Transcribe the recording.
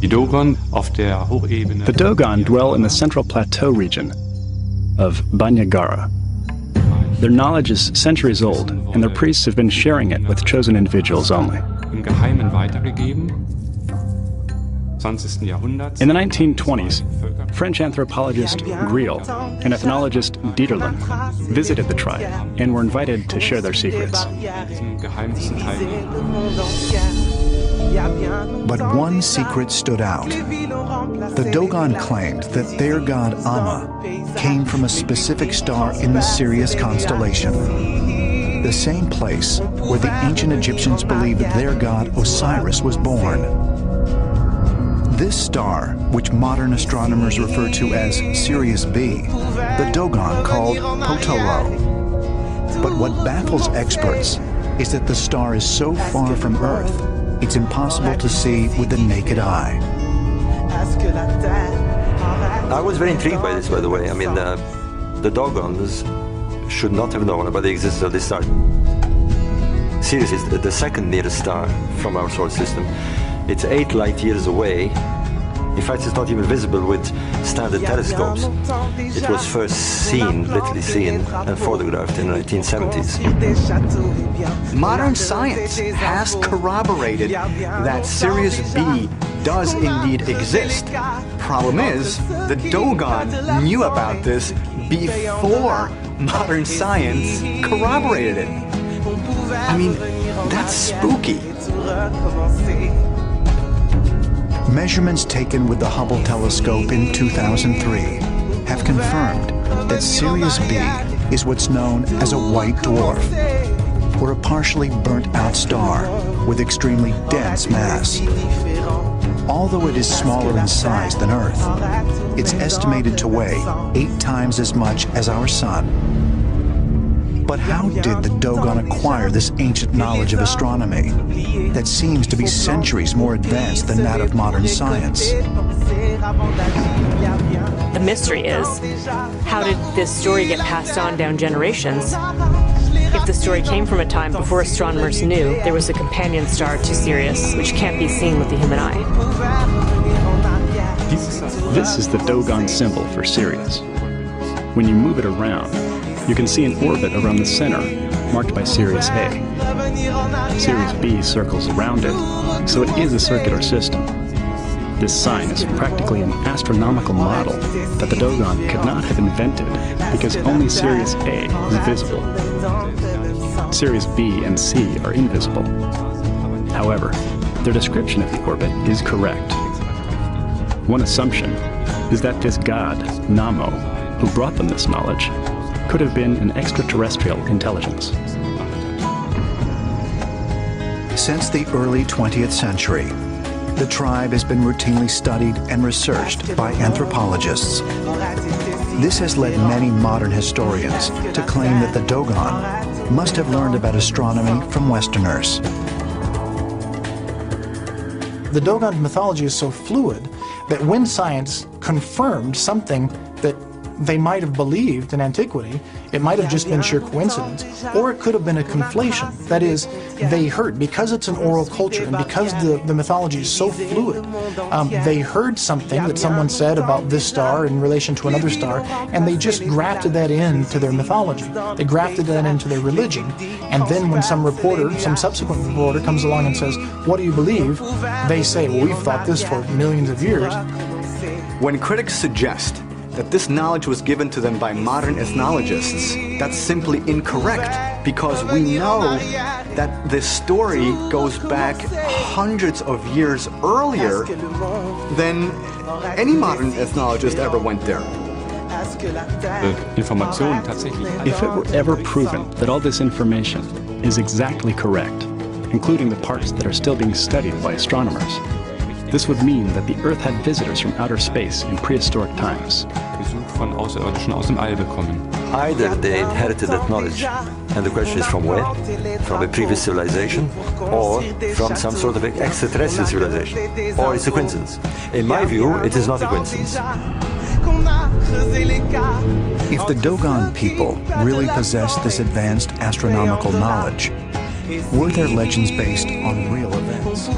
The Dogon dwell in the central plateau region of Bandiagara. Their knowledge is centuries old, and their priests have been sharing it with chosen individuals only. In the 1920s, French anthropologist Griel and ethnologist Dieterlen visited the tribe and were invited to share their secrets. But one secret stood out. The Dogon claimed that their god Amma came from a specific star in the Sirius constellation, the same place where the ancient Egyptians believed their god Osiris was born. This star, which modern astronomers refer to as Sirius B, the Dogon called Potolo. But what baffles experts is that the star is so far from Earth, it's impossible to see with the naked eye. I was very intrigued by this, by the way. I mean, the Dogons should not have known about the existence of this star. Sirius is the second nearest star from our solar system. It's 8 light years away. In fact, it's not even visible with standard telescopes. It was first seen, literally seen, and photographed in the 1970s. Modern science has corroborated that Sirius B does indeed exist. Problem is, the Dogon knew about this before modern science corroborated it. I mean, that's spooky. Measurements taken with the Hubble telescope in 2003 have confirmed that Sirius B is what's known as a white dwarf, or a partially burnt-out star with extremely dense mass. Although it is smaller in size than Earth, it's estimated to weigh 8 times as much as our Sun. But how did the Dogon acquire this ancient knowledge of astronomy that seems to be centuries more advanced than that of modern science? The mystery is, how did this story get passed on down generations? If the story came from a time before astronomers knew there was a companion star to Sirius, which can't be seen with the human eye. This is the Dogon symbol for Sirius. When you move it around, you can see an orbit around the center, marked by Sirius A. Sirius B circles around it, so it is a circular system. This sign is practically an astronomical model that the Dogon could not have invented because only Sirius A is visible. Sirius B and C are invisible. However, their description of the orbit is correct. One assumption is that this god, Namo, who brought them this knowledge, could have been an extraterrestrial intelligence. Since the early 20th century, the tribe has been routinely studied and researched by anthropologists. This has led many modern historians to claim that the Dogon must have learned about astronomy from Westerners. The Dogon mythology is so fluid that when science confirmed something that they might have believed in antiquity, it might have just been sheer coincidence, or it could have been a conflation. That is, they heard, because it's an oral culture and because the mythology is so fluid, they heard something that someone said about this star in relation to another star, and they just grafted that into their mythology. They grafted that into their religion, and then when some reporter, some subsequent reporter comes along and says, "What do you believe?" they say, "Well, we've thought this for millions of years." When critics suggest that this knowledge was given to them by modern ethnologists, that's simply incorrect, because we know that this story goes back hundreds of years earlier than any modern ethnologist ever went there. If it were ever proven that all this information is exactly correct, including the parts that are still being studied by astronomers, this would mean that the Earth had visitors from outer space in prehistoric times. Either they inherited that knowledge, and the question is from where? From a previous civilization, or from some sort of extraterrestrial civilization, or it's a coincidence. In my view, it is not a coincidence. If the Dogon people really possessed this advanced astronomical knowledge, were their legends based on real events?